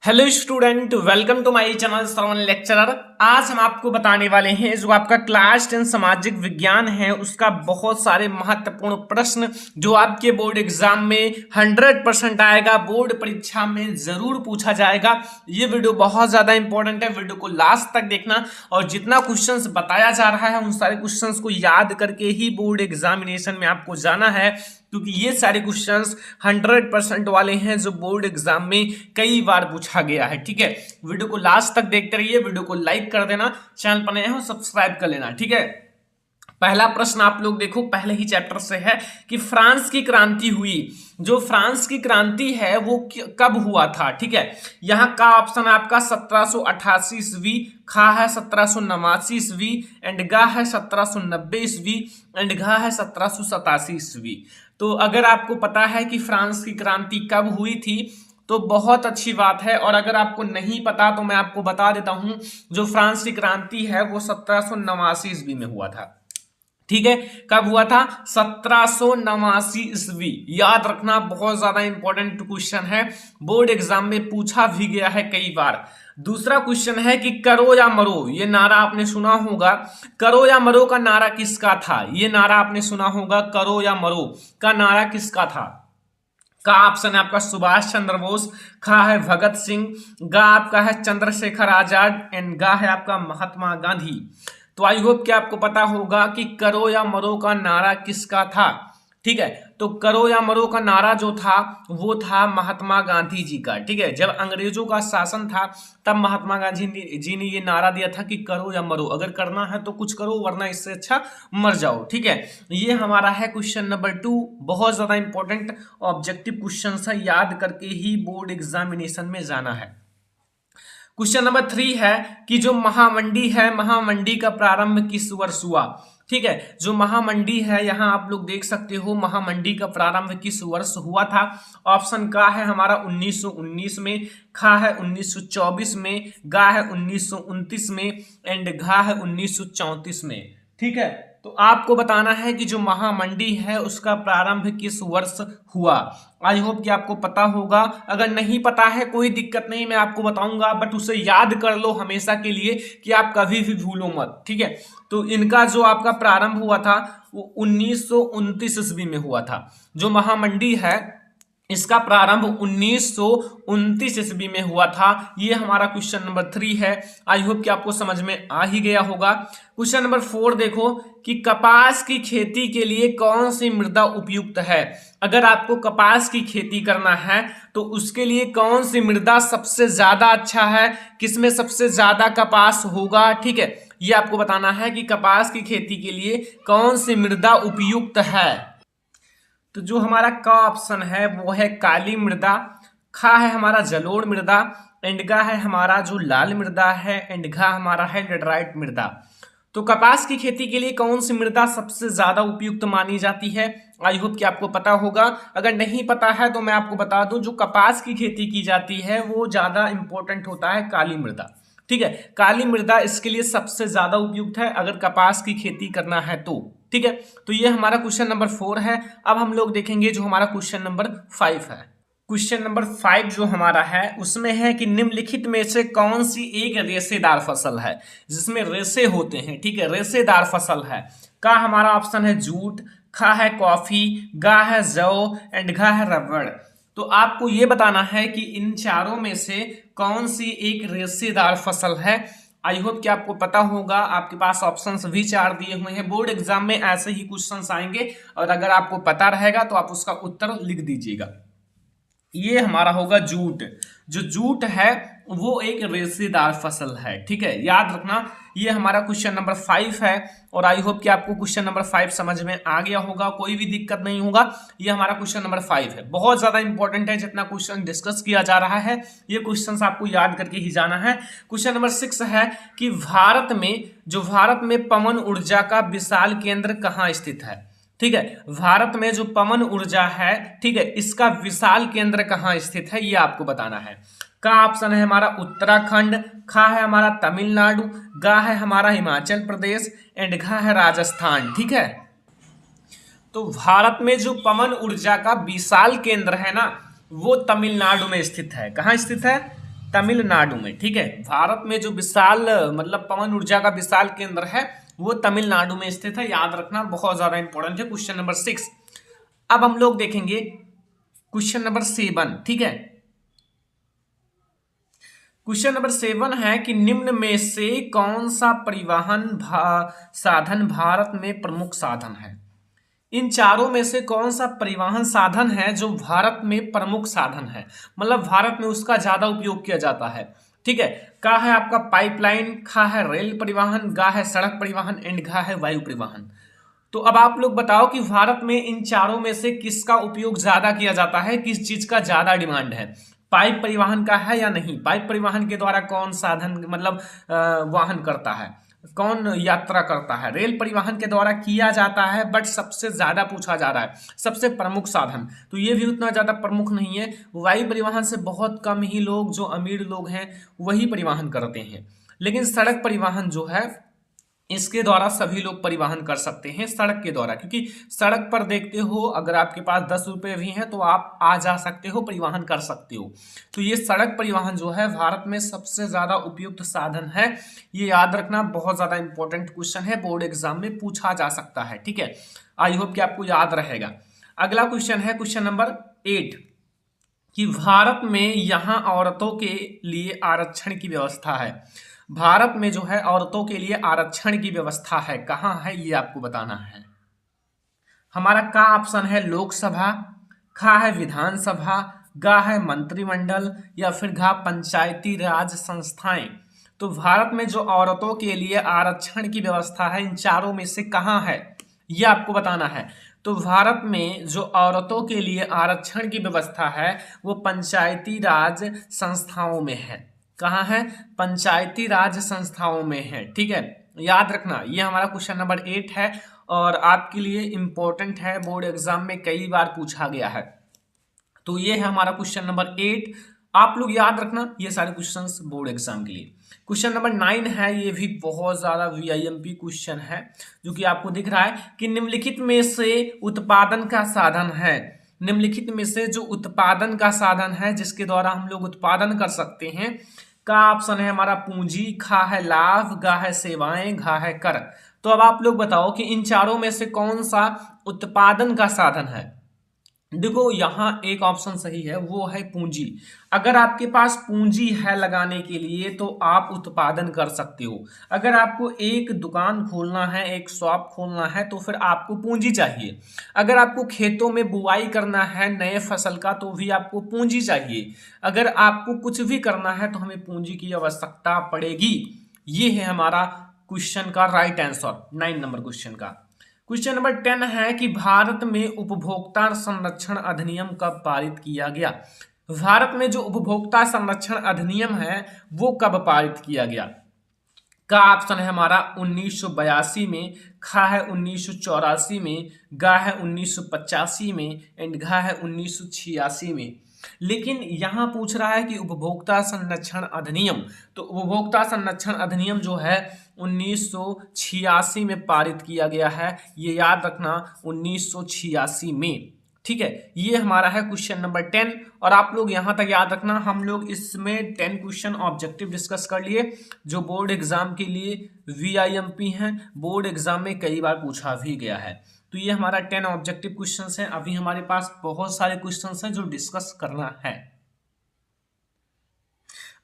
Hello student, welcome to my channel Shravan lecturer. आज हम आपको बताने वाले हैं जो आपका क्लास 10 सामाजिक विज्ञान है उसका बहुत सारे महत्वपूर्ण प्रश्न जो आपके बोर्ड एग्जाम में 100% आएगा, बोर्ड परीक्षा में जरूर पूछा जाएगा। ये वीडियो बहुत ज्यादा इंपॉर्टेंट है, वीडियो को लास्ट तक देखना और जितना क्वेश्चंस बताया जा रहा है उन सारे क्वेश्चंस को याद करके ही बोर्ड एग्जामिनेशन में आपको जाना है, क्योंकि ये सारे क्वेश्चंस 100% वाले हैं जो बोर्ड एग्जाम में कई बार पूछा गया है। ठीक है, वीडियो को लास्ट तक देखते रहिए, वीडियो को लाइक कर देना, चैनल पर नए हो सब्सक्राइब कर लेना। ठीक है, पहला प्रश्न आप लोग देखो, पहले ही चैप्टर से है कि फ्रांस की क्रांति हुई। जो फ्रांस की क्रांति है वो कब हुआ था? ठीक है, यहाँ का ऑप्शन है आपका 1788 ईस्वी, खा है 1789 ईस्वी, एंड गा है 1790 ईस्वी, एंड घा है 1787 ईस्वी। तो अगर आपको पता है कि फ्रांस की क्रांति कब हुई थी तो बहुत अच्छी बात है, और अगर आपको नहीं पता तो मैं आपको बता देता हूं, जो फ्रांस की क्रांति है वो 1789 ईस्वी में हुआ था। ठीक है, कब हुआ था? 1789 ईस्वी। याद रखना, बहुत ज्यादा इंपॉर्टेंट क्वेश्चन है, बोर्ड एग्जाम में पूछा भी गया है कई बार। दूसरा क्वेश्चन है कि करो या मरो, ये नारा आपने सुना होगा। करो या मरो का नारा किसका था? ये नारा आपने सुना होगा, करो या मरो का नारा किसका था? का ऑप्शन है आपका सुभाष चंद्र बोस, खा है भगत सिंह, गा आपका है चंद्रशेखर आजाद, एंड गा है आपका महात्मा गांधी। तो आई होप कि आपको पता होगा कि करो या मरो का नारा किसका था। ठीक है, तो करो या मरो का नारा जो था वो था महात्मा गांधी जी का। ठीक है, जब अंग्रेजों का शासन था तब महात्मा गांधी जी ने ये नारा दिया था कि करो या मरो, अगर करना है तो कुछ करो वरना इससे अच्छा मर जाओ। ठीक है, ये हमारा है क्वेश्चन नंबर 2, बहुत ज्यादा इंपॉर्टेंट ऑब्जेक्टिव क्वेश्चन है, याद करके ही बोर्ड एग्जामिनेशन में जाना है। क्वेश्चन नंबर 3 है कि जो महामंडी है, महामंडी का प्रारंभ किस वर्ष हुआ? ठीक है, जो महामंडी है यहां आप लोग देख सकते हो, महामंडी का प्रारंभ किस वर्ष हुआ था? ऑप्शन का है हमारा 1919 में, खा है 1924 में, गा है 1929 में, एंड घा है 1934 में। ठीक है, तो आपको बताना है कि जो महामंडी है उसका प्रारंभ किस वर्ष हुआ। आई होप कि आपको पता होगा, अगर नहीं पता है कोई दिक्कत नहीं, मैं आपको बताऊंगा, बट उसे याद कर लो हमेशा के लिए कि आप कभी भी भूलो मत। ठीक है, तो इनका जो आपका प्रारंभ हुआ था वो 1929 ईस्वी में हुआ था। जो महामंडी है इसका प्रारंभ 1929 ईस्वी में हुआ था। ये हमारा क्वेश्चन नंबर 3 है। आई होप कि आपको समझ में आ ही गया होगा। क्वेश्चन नंबर 4 देखो कि कपास की खेती के लिए कौन सी मृदा उपयुक्त है? अगर आपको कपास की खेती करना है तो उसके लिए कौन सी मृदा सबसे ज्यादा अच्छा है, किसमें सबसे ज्यादा कपास होगा? ठीक है, ये आपको बताना है कि कपास की खेती के लिए कौन सी मृदा उपयुक्त है। तो जो हमारा का ऑप्शन है वो है काली मृदा, खा है हमारा जलोढ़ मृदा, एंड गा है हमारा जो लाल मृदा है, एंड घा हमारा है लेटराइट मृदा। तो कपास की खेती के लिए कौन सी मृदा सबसे ज्यादा उपयुक्त मानी जाती है? आई होप कि आपको पता होगा। अगर नहीं पता है तो मैं आपको बता दूं, जो कपास की खेती की जाती है वो ज्यादा इंपॉर्टेंट होता है काली मृदा। ठीक है, काली मृदा इसके लिए सबसे ज्यादा उपयुक्त है अगर कपास की खेती करना है तो। ठीक है, तो ये हमारा क्वेश्चन नंबर 4 है। अब हम लोग देखेंगे जो हमारा क्वेश्चन नंबर 5 है। क्वेश्चन नंबर 5 जो हमारा है उसमें है कि निम्नलिखित में से कौन सी एक रेशेदार फसल है जिसमें रेशे होते हैं? ठीक है, रेशेदार फसल है। का हमारा ऑप्शन है जूट, खा है कॉफी, गा है जौ, एंड घा है रबड़। तो आपको ये बताना है कि इन चारों में से कौन सी एक रेशेदार फसल है। आई होप कि आपको पता होगा, आपके पास ऑप्शंस भी 4 दिए हुए हैं। बोर्ड एग्जाम में ऐसे ही क्वेश्चंस आएंगे और अगर आपको पता रहेगा तो आप उसका उत्तर लिख दीजिएगा। ये हमारा होगा जूट। जो जूट है वो एक रेशेदार फसल है। ठीक है, याद रखना, ये हमारा क्वेश्चन नंबर 5 है और आई होप कि आपको क्वेश्चन नंबर 5 समझ में आ गया होगा, कोई भी दिक्कत नहीं होगा। ये हमारा क्वेश्चन नंबर 5 है, बहुत ज्यादा इंपॉर्टेंट है। जितना क्वेश्चन डिस्कस किया जा रहा है ये क्वेश्चन आपको याद करके ही जाना है। क्वेश्चन नंबर 6 है कि भारत में पवन ऊर्जा का विशाल केंद्र कहाँ स्थित है? ठीक है, भारत में जो पवन ऊर्जा है, ठीक है, इसका विशाल केंद्र कहाँ स्थित है ये आपको बताना है। का ऑप्शन है हमारा उत्तराखंड, खा है हमारा तमिलनाडु, गा है हमारा हिमाचल प्रदेश, एंड घा है राजस्थान। ठीक है, तो भारत में जो पवन ऊर्जा का विशाल केंद्र है ना वो तमिलनाडु में स्थित है। कहाँ स्थित है? तमिलनाडु में। ठीक है, भारत में जो विशाल मतलब पवन ऊर्जा का विशाल केंद्र है वो तमिलनाडु में स्थित है, याद रखना, बहुत ज्यादा इंपॉर्टेंट है। Question number 6। अब हम लोग देखेंगे क्वेश्चन नंबर 7। ठीक है, क्वेश्चन नंबर 7 है कि निम्न में से कौन सा परिवहन साधन भारत में प्रमुख साधन है। इन चारों में से कौन सा परिवहन साधन है जो भारत में प्रमुख साधन है, मतलब भारत में उसका ज्यादा उपयोग किया जाता है। ठीक है, का है आपका पाइपलाइन, खा है रेल परिवहन, गा है सड़क परिवहन एंड घा है वायु परिवहन। तो अब आप लोग बताओ कि भारत में इन चारों में से किसका उपयोग ज्यादा किया जाता है, किस चीज का ज्यादा डिमांड है। पाइप परिवहन का है या नहीं, पाइप परिवहन के द्वारा कौन साधन मतलब वाहन करता है, कौन यात्रा करता है। रेल परिवहन के द्वारा किया जाता है, बट सबसे ज्यादा पूछा जा रहा है सबसे प्रमुख साधन, तो ये भी उतना ज्यादा प्रमुख नहीं है। वायु परिवहन से बहुत कम ही लोग, जो अमीर लोग हैं वही परिवहन करते हैं। लेकिन सड़क परिवहन जो है इसके द्वारा सभी लोग परिवहन कर सकते हैं, सड़क के द्वारा, क्योंकि सड़क पर देखते हो अगर आपके पास 10 रुपये भी हैं तो आप आ जा सकते हो, परिवहन कर सकते हो। तो ये सड़क परिवहन जो है भारत में सबसे ज्यादा उपयुक्त साधन है, ये याद रखना, बहुत ज्यादा इंपॉर्टेंट क्वेश्चन है, बोर्ड एग्जाम में पूछा जा सकता है। ठीक है, आई होप कि आपको याद रहेगा। अगला क्वेश्चन है क्वेश्चन नंबर 8 कि भारत में यहाँ औरतों के लिए आरक्षण की व्यवस्था है। भारत में जो है औरतों के लिए आरक्षण की व्यवस्था है, कहाँ है ये आपको बताना है। हमारा का ऑप्शन है लोकसभा, खा है विधानसभा, गा है मंत्रिमंडल या फिर घा पंचायती राज संस्थाएं। तो भारत में जो औरतों के लिए आरक्षण की व्यवस्था है इन चारों में से कहाँ है ये आपको बताना है। तो भारत में जो औरतों के लिए आरक्षण की व्यवस्था है वो पंचायती राज संस्थाओं में है। कहाँ है, पंचायती राज संस्थाओं में है। ठीक है, याद रखना, ये हमारा क्वेश्चन नंबर 8 है और आपके लिए इंपॉर्टेंट है, बोर्ड एग्जाम में कई बार पूछा गया है। तो ये है हमारा क्वेश्चन नंबर 8, आप लोग याद रखना ये सारे क्वेश्चंस बोर्ड एग्जाम के लिए। क्वेश्चन नंबर 9 है, ये भी बहुत ज्यादा वीआईएमपी क्वेश्चन है, जो कि आपको दिख रहा है कि निम्नलिखित में से उत्पादन का साधन है। निम्नलिखित में से जो उत्पादन का साधन है जिसके द्वारा हम लोग उत्पादन कर सकते हैं, का ऑप्शन है हमारा पूंजी, खा है लाभ, गा है सेवाएं, घा है कर। तो अब आप लोग बताओ कि इन चारों में से कौन सा उत्पादन का साधन है। देखो यहाँ एक ऑप्शन सही है, वो है पूंजी। अगर आपके पास पूंजी है लगाने के लिए तो आप उत्पादन कर सकते हो। अगर आपको एक दुकान खोलना है, एक शॉप खोलना है, तो फिर आपको पूंजी चाहिए। अगर आपको खेतों में बुआई करना है नए फसल का तो भी आपको पूंजी चाहिए। अगर आपको कुछ भी करना है तो हमें पूंजी की आवश्यकता पड़ेगी। ये है हमारा क्वेश्चन का राइट आंसर 9 नंबर क्वेश्चन का। क्वेश्चन नंबर 10 है कि भारत में उपभोक्ता संरक्षण अधिनियम कब पारित किया गया। भारत में जो उपभोक्ता संरक्षण अधिनियम है वो कब पारित किया गया। का ऑप्शन है हमारा 1982 में, खा है 1984 में, गा है 1985 में एंड घा है 1986 में। लेकिन यहां पूछ रहा है कि उपभोक्ता संरक्षण अधिनियम, तो उपभोक्ता संरक्षण अधिनियम जो है 1986 में पारित किया गया है, ये याद रखना 1986 में। ठीक है, ये हमारा है क्वेश्चन नंबर 10 और आप लोग यहां तक याद रखना। हम लोग इसमें 10 क्वेश्चन ऑब्जेक्टिव डिस्कस कर लिए जो बोर्ड एग्जाम के लिए वीआईएमपी हैं, बोर्ड एग्जाम में कई बार पूछा भी गया है। तो ये हमारा 10 ऑब्जेक्टिव क्वेश्चंस हैं। अभी हमारे पास बहुत सारे क्वेश्चंस हैं जो डिस्कस करना है।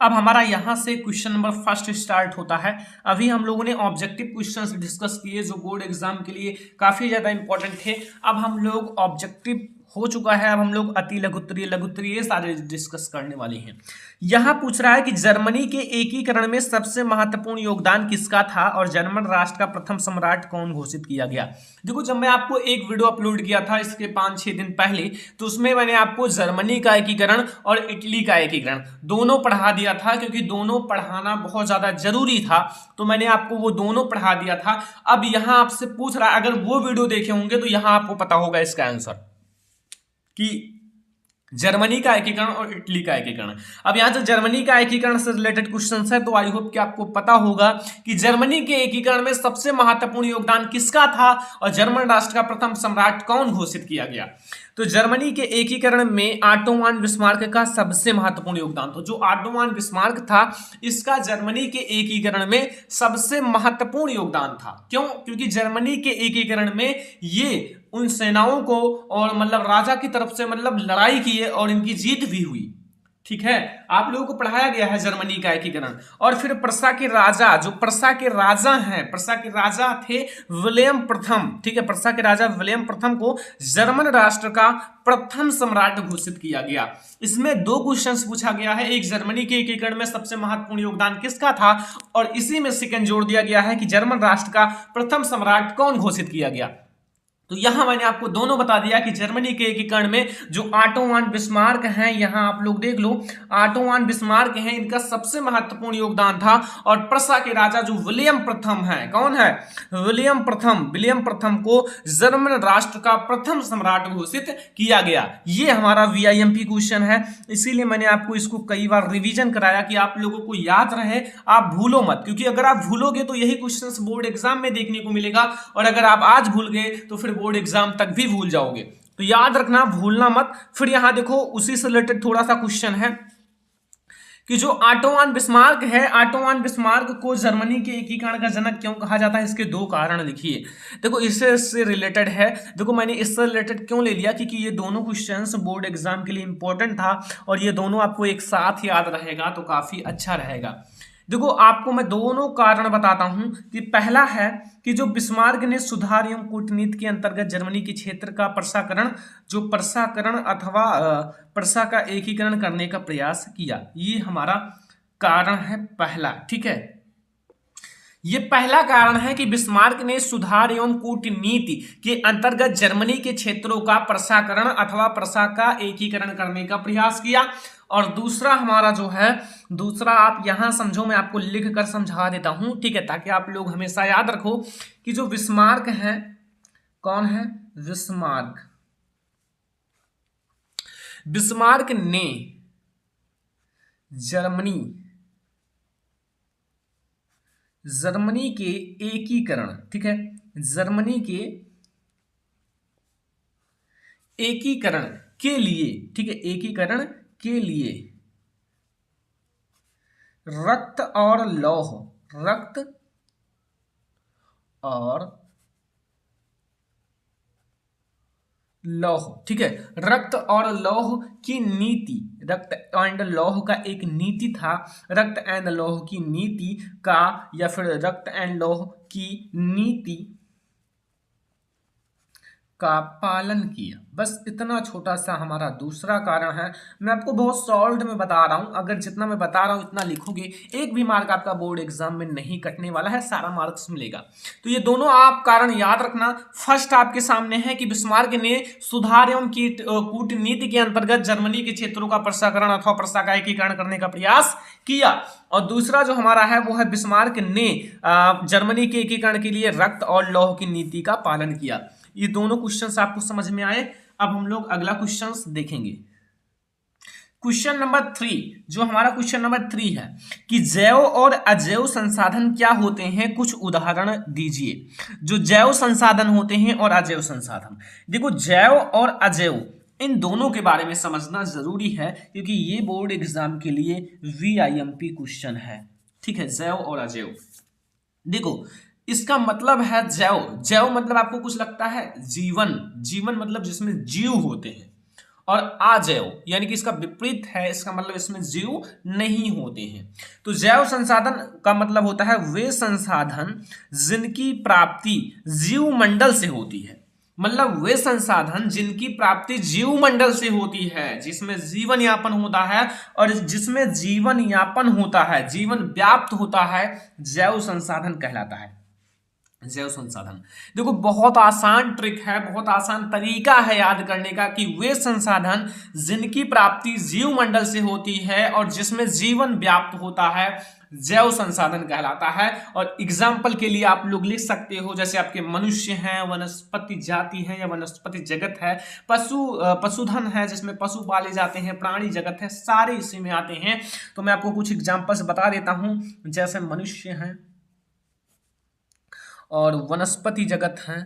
अब हमारा यहाँ से क्वेश्चन नंबर फर्स्ट स्टार्ट होता है। अभी हम लोगों ने ऑब्जेक्टिव क्वेश्चंस डिस्कस किए जो बोर्ड एग्जाम के लिए काफी ज्यादा इंपॉर्टेंट थे। अब हम लोग ऑब्जेक्टिव हो चुका है, अब हम लोग अति लघुत्तरीय लघुत्तरीय सारे डिस्कस करने वाले हैं। यहाँ पूछ रहा है कि जर्मनी के एकीकरण में सबसे महत्वपूर्ण योगदान किसका था और जर्मन राष्ट्र का प्रथम सम्राट कौन घोषित किया गया। देखो जब मैं आपको एक वीडियो अपलोड किया था इसके 5-6 दिन पहले, तो उसमें मैंने आपको जर्मनी का एकीकरण और इटली का एकीकरण दोनों पढ़ा दिया था, क्योंकि दोनों पढ़ाना बहुत ज्यादा जरूरी था, तो मैंने आपको वो दोनों पढ़ा दिया था। अब यहाँ आपसे पूछ रहा है, अगर वो वीडियो देखे होंगे तो यहाँ आपको पता होगा इसका आंसर कि जर्मनी का एकीकरण और इटली का एकीकरण। अब यहां जो जर्मनी का एकीकरण से रिलेटेड क्वेश्चन है तो आई होप कि आपको पता होगा कि जर्मनी के एकीकरण में सबसे महत्वपूर्ण योगदान किसका था और जर्मन राष्ट्र का प्रथम सम्राट कौन घोषित किया गया। तो जर्मनी के एकीकरण में ऑटो वन बिस्मार्क का सबसे महत्वपूर्ण योगदान था। जो ऑटो वन बिस्मार्क था, इसका जर्मनी के एकीकरण में सबसे महत्वपूर्ण योगदान था। क्यों? क्योंकि जर्मनी के एकीकरण में ये उन सेनाओं को और मतलब राजा की तरफ से मतलब लड़ाई किए और इनकी जीत भी हुई। ठीक है, आप लोगों को पढ़ाया गया है जर्मनी का एकीकरण। और फिर प्रसा के राजा, जो प्रसा के राजा हैं, प्रसा के राजा थे विलियम प्रथम। ठीक है, प्रसा के राजा विलियम प्रथम को जर्मन राष्ट्र का प्रथम सम्राट घोषित किया गया। इसमें दो क्वेश्चंस पूछा गया है, एक जर्मनी के एकीकरण में सबसे महत्वपूर्ण योगदान किसका था, और इसी में सेकंड जोड़ दिया गया है कि जर्मन राष्ट्र का प्रथम सम्राट कौन घोषित किया गया। तो यहां मैंने आपको दोनों बता दिया कि जर्मनी के एकीकरण में जो ऑटो वन बिस्मार्क हैं, यहां आप लोग देख लो, ऑटो वन बिस्मार्क हैं, इनका सबसे महत्वपूर्ण योगदान था। और प्रसा के राजा जो विलियम प्रथम हैं, कौन है? विलियम प्रथम। विलियम प्रथम को जर्मन राष्ट्र का प्रथम सम्राट घोषित किया गया। ये हमारा वीआईएमपी क्वेश्चन है, इसीलिए मैंने आपको इसको कई बार रिवीजन कराया कि आप लोगों को याद रहे, आप भूलो मत। क्योंकि अगर आप भूलोगे तो यही क्वेश्चन बोर्ड एग्जाम में देखने को मिलेगा, और अगर आप आज भूल गए तो फिर बोर्ड एग्जाम तक भी भूल जाओगे। तो याद रखना, भूलना मत। फिर यहां देखो, उसी से रिलेटेड थोड़ा सा क्वेश्चन है कि जो ऑटो वन बिस्मार्क है, ऑटो वन बिस्मार्क को जर्मनी के एकीकरण का जनक क्यों कहा जाता है? इसके दो कारण लिखिए। देखो, इससे रिलेटेड है। देखो, मैंने इससे रिलेटेड क्यों ले लिया, क्योंकि ये दोनों क्वेश्चंस बोर्ड एग्जाम के लिए इंपॉर्टेंट था, और ये दोनों आपको एक साथ याद रहेगा तो काफी अच्छा रहेगा। देखो, आपको मैं दोनों कारण बताता हूं कि पहला है कि जो बिस्मार्क ने सुधार एवं कूटनीति के अंतर्गत जर्मनी के क्षेत्र का प्रसाकरण अथवा प्रसा का एकीकरण करने का प्रयास किया। ये हमारा कारण है पहला। ठीक है, ये पहला कारण है कि बिस्मार्क ने सुधार एवं कूटनीति के अंतर्गत जर्मनी के क्षेत्रों का प्रसाकरण अथवा प्रसा का एकीकरण करने का प्रयास किया। और दूसरा हमारा जो है, दूसरा आप यहां समझो, मैं आपको लिख कर समझा देता हूं, ठीक है, ताकि आप लोग हमेशा याद रखो कि जो बिस्मार्क है, कौन है? बिस्मार्क। बिस्मार्क ने जर्मनी के एकीकरण, ठीक है, जर्मनी के एकीकरण के लिए, ठीक है, एकीकरण के लिए रक्त और लौह, ठीक है, रक्त और लौह की नीति, रक्त एंड लौह का एक नीति था, रक्त एंड लौह की नीति का, या फिर रक्त एंड लौह की नीति का पालन किया। बस इतना छोटा सा हमारा दूसरा कारण है। मैं आपको बहुत सॉल्व में बता रहा हूं, अगर जितना मैं बता रहा हूं इतना लिखोगे, एक भी मार्क आपका बोर्ड एग्जाम में नहीं कटने वाला है, सारा मार्क्स मिलेगा। तो ये दोनों आप कारण याद रखना। फर्स्ट आपके सामने है कि बिस्मार्क ने सुधार एवं कूटनीति के अंतर्गत जर्मनी के क्षेत्रों का प्रसाकरण अथवा प्रसा का एकीकरण करने का प्रयास किया। और दूसरा जो हमारा है वो है बिस्मार्क ने जर्मनी के एकीकरण के लिए रक्त और लौह की नीति का पालन किया। ये दोनों क्वेश्चंस आपको समझ में आए। अब हम लोग अगला क्वेश्चंस देखेंगे। क्वेश्चन नंबर 3, जो हमारा क्वेश्चन नंबर 3 है कि जैव और अजैव संसाधन क्या होते हैं, कुछ उदाहरण दीजिए। जो जैव संसाधन होते हैं और अजैव संसाधन, देखो, जैव और अजैव इन दोनों के बारे में समझना जरूरी है, क्योंकि ये बोर्ड एग्जाम के लिए वीआईएमपी क्वेश्चन है। ठीक है, जैव और अजैव। देखो, इसका मतलब है जैव मतलब आपको कुछ लगता है जीवन मतलब जिसमें जीव होते हैं, और अजैव यानी कि इसका विपरीत है, इसका मतलब इसमें जीव नहीं होते हैं। तो जैव संसाधन का मतलब होता है वे संसाधन जिनकी प्राप्ति जीव मंडल से होती है, मतलब वे संसाधन जिनकी प्राप्ति जीव मंडल से होती है, जिसमें जीवन यापन होता है, और जिसमें जीवन यापन होता है, जीवन व्याप्त होता है, जैव संसाधन कहलाता है। जैव संसाधन, देखो, बहुत आसान ट्रिक है, बहुत आसान तरीका है याद करने का कि वे संसाधन जिनकी प्राप्ति जीव मंडल से होती है और जिसमें जीवन व्याप्त होता है, जैव संसाधन कहलाता है। और एग्जाम्पल के लिए आप लोग लिख सकते हो, जैसे आपके मनुष्य हैं, वनस्पति जाति है या वनस्पति जगत है, पशुधन है जिसमें पशु पाले जाते हैं, प्राणी जगत है, सारे इसी में आते हैं। तो मैं आपको कुछ एग्जाम्पल्स बता देता हूं, जैसे मनुष्य हैं और वनस्पति जगत हैं,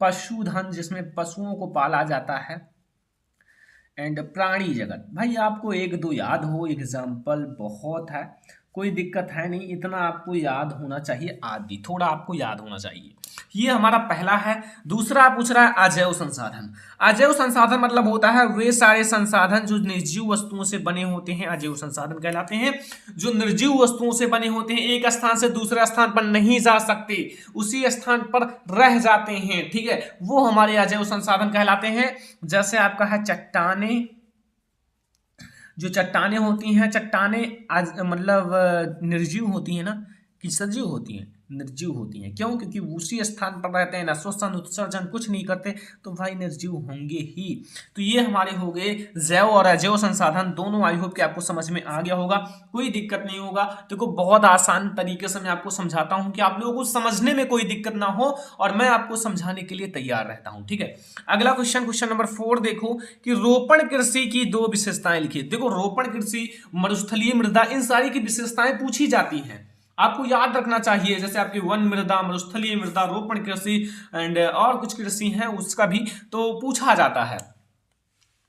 पशुधन जिसमें पशुओं को पाला जाता है, एंड प्राणी जगत। भाई आपको एक दो याद हो, एग्जाम्पल बहुत है, कोई दिक्कत है नहीं, इतना आपको याद होना चाहिए, आदि थोड़ा आपको याद होना चाहिए। ये हमारा पहला है। दूसरा पूछ रहा है अजैव संसाधन। अजैव संसाधन मतलब होता है वे सारे संसाधन जो निर्जीव वस्तुओं से बने होते हैं, अजैव संसाधन कहलाते हैं। जो निर्जीव वस्तुओं से बने होते हैं, एक स्थान से दूसरे स्थान पर नहीं जा सकते, उसी स्थान पर रह जाते हैं, ठीक है, वो हमारे अजैव संसाधन कहलाते हैं। जैसे आपका है चट्टाने, जो चट्टाने होती हैं, चट्टाने मतलब निर्जीव होती हैं ना कि सजीव होती हैं? निर्जीव होती हैं। क्यों? क्योंकि उसी स्थान पर रहते हैं, ना श्वसन उत्सर्जन कुछ नहीं करते, तो भाई निर्जीव होंगे ही। तो ये हमारे हो गए जैव और अजैव संसाधन दोनों। आई होप कि आपको समझ में आ गया होगा, कोई दिक्कत नहीं होगा। देखो बहुत आसान तरीके से मैं आपको समझाता हूं कि आप लोगों को समझने में कोई दिक्कत ना हो, और मैं आपको समझाने के लिए तैयार रहता हूं, ठीक है। अगला क्वेश्चन नंबर 4 देखो कि रोपण कृषि की 2 विशेषताएं लिखिए। देखो रोपण कृषि, मरुस्थलीय मृदा, इन सारी की विशेषताएं पूछी जाती हैं, आपको याद रखना चाहिए। जैसे आपकी वन मृदा, मरुस्थलीय मृदा, रोपण कृषि एंड और कुछ कृषि है उसका भी तो पूछा जाता है,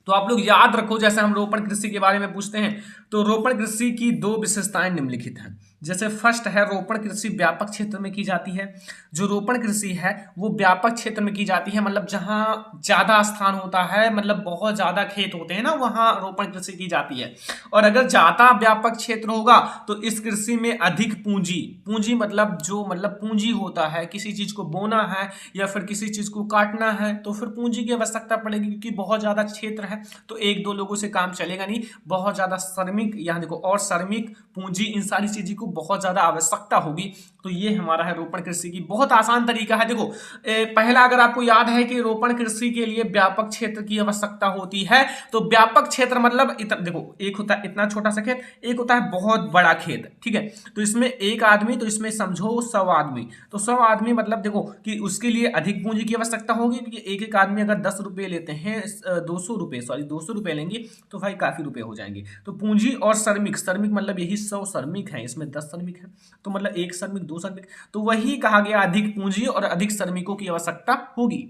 तो आप लोग याद रखो। जैसे हम रोपण कृषि के बारे में पूछते हैं तो रोपण कृषि की 2 विशेषताएं निम्नलिखित हैं। जैसे फर्स्ट है रोपण कृषि व्यापक क्षेत्र में की जाती है। जो रोपण कृषि है वो व्यापक क्षेत्र में की जाती है, मतलब जहां ज्यादा स्थान होता है, मतलब बहुत ज्यादा खेत होते हैं ना, वहां रोपण कृषि की जाती है। और अगर ज्यादा व्यापक क्षेत्र होगा तो इस कृषि में अधिक पूंजी, पूंजी मतलब जो मतलब पूंजी होता है, किसी चीज को बोना है या फिर किसी चीज को काटना है तो फिर पूंजी की आवश्यकता पड़ेगी, क्योंकि बहुत ज्यादा क्षेत्र है तो एक दो लोगों से काम चलेगा नहीं, बहुत ज्यादा श्रमिक, यहाँ देखो, और श्रमिक, पूंजी, इन सारी चीजों को बहुत ज्यादा आवश्यकता होगी। तो ये हमारा है रोपण कृषि की। बहुत आसान तरीका है। देखो पहला अगर आपको याद है कि रोपण कृषि के लिए व्यापक क्षेत्र की आवश्यकता होती है, तो व्यापक क्षेत्र मतलब देखो एक होता है इतना छोटा सा खेत, एक होता है बहुत बड़ा खेत, ठीक है। तो इसमें एक आदमी, तो इसमें समझो 100 आदमी, तो 100 आदमी मतलब देखो कि उसके लिए अधिक पूंजी की आवश्यकता होगी, क्योंकि एक एक आदमी अगर 10 रुपए लेते हैं, 200 रुपए लेंगे तो भाई काफी रुपए हो जाएंगे। तो पूंजी और श्रमिक, श्रमिक मतलब यही 100 श्रमिक है, इसमें 10 श्रमिक है, तो मतलब एक श्रमिक 2 श्रमिक, तो वही कहा गया अधिक पूंजी और अधिक श्रमिकों की आवश्यकता होगी।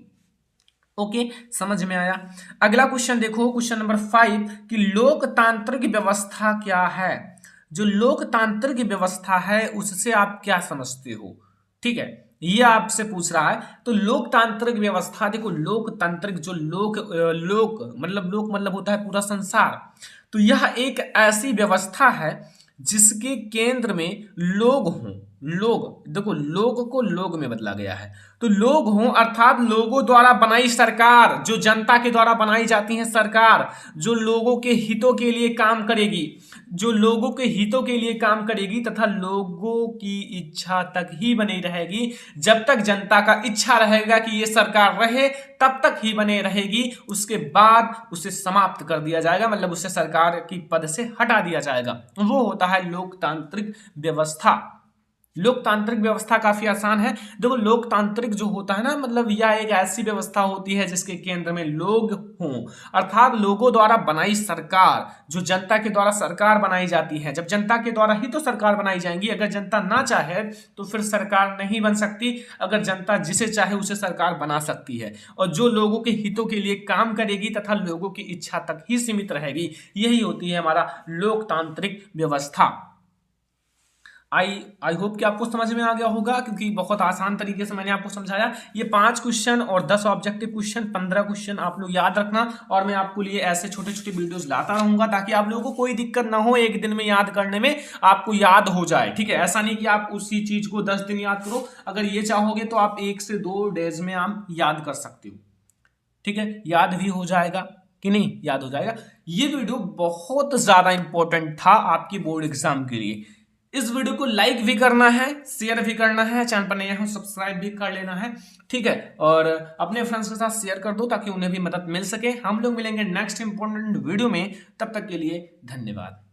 ओके, समझ में आया। अगला क्वेश्चन देखो, क्वेश्चन नंबर 5 कि लोकतांत्रिक व्यवस्था क्या है। जो लोकतांत्रिक व्यवस्था है उससे आप क्या समझते हो, ठीक है, ये आपसे पूछ रहा है। तो लोकतांत्रिक व्यवस्था, देखो लोकतांत्रिक, जो लोक मतलब होता है पूरा संसार, तो यह एक ऐसी व्यवस्था है जिसके केंद्र में लोग हों। लोग, देखो लोग को लोग में बदला गया है, तो लोग हों अर्थात लोगों द्वारा बनाई सरकार, जो जनता के द्वारा बनाई जाती है सरकार, जो लोगों के हितों के लिए काम करेगी, जो लोगों के हितों के लिए काम करेगी तथा लोगों की इच्छा तक ही बनी रहेगी। जब तक जनता का इच्छा रहेगा कि ये सरकार रहे तब तक ही बने रहेगी, उसके बाद उसे समाप्त कर दिया जाएगा, मतलब उसे सरकार की पद से हटा दिया जाएगा। वो होता है लोकतांत्रिक व्यवस्था। लोकतांत्रिक व्यवस्था काफी आसान है। देखो लोकतांत्रिक जो होता है ना, मतलब यह एक ऐसी व्यवस्था होती है जिसके केंद्र में लोग हों, अर्थात लोगों द्वारा बनाई सरकार, जो जनता के द्वारा सरकार बनाई जाती है। जब जनता के द्वारा ही तो सरकार बनाई जाएंगी, अगर जनता ना चाहे तो फिर सरकार नहीं बन सकती। अगर जनता जिसे चाहे उसे सरकार बना सकती है, और जो लोगों के हितों के लिए काम करेगी तथा लोगों की इच्छा तक ही सीमित रहेगी, यही होती है हमारा लोकतांत्रिक व्यवस्था। आई होप कि आपको समझ में आ गया होगा, क्योंकि बहुत आसान तरीके से मैंने आपको समझाया। ये 5 क्वेश्चन और 10 ऑब्जेक्टिव क्वेश्चन, 15 क्वेश्चन आप लोग याद रखना, और मैं आपको लिए ऐसे छोटे छोटे वीडियोस लाता रहूंगा ताकि आप लोगों को कोई दिक्कत ना हो, एक दिन में याद करने में आपको याद हो जाए, ठीक है। ऐसा नहीं कि आप उसी चीज को 10 दिन याद करो, अगर ये चाहोगे तो आप 1 से 2 डेज में आप याद कर सकते हो, ठीक है। याद भी हो जाएगा कि नहीं, याद हो जाएगा। ये वीडियो बहुत ज्यादा इंपॉर्टेंट था आपकी बोर्ड एग्जाम के लिए। इस वीडियो को लाइक भी करना है, शेयर भी करना है, चैनल पर नए हो सब्सक्राइब भी कर लेना है, ठीक है। और अपने फ्रेंड्स के साथ शेयर कर दो ताकि उन्हें भी मदद मिल सके। हम लोग मिलेंगे नेक्स्ट इंपॉर्टेंट वीडियो में, तब तक के लिए धन्यवाद।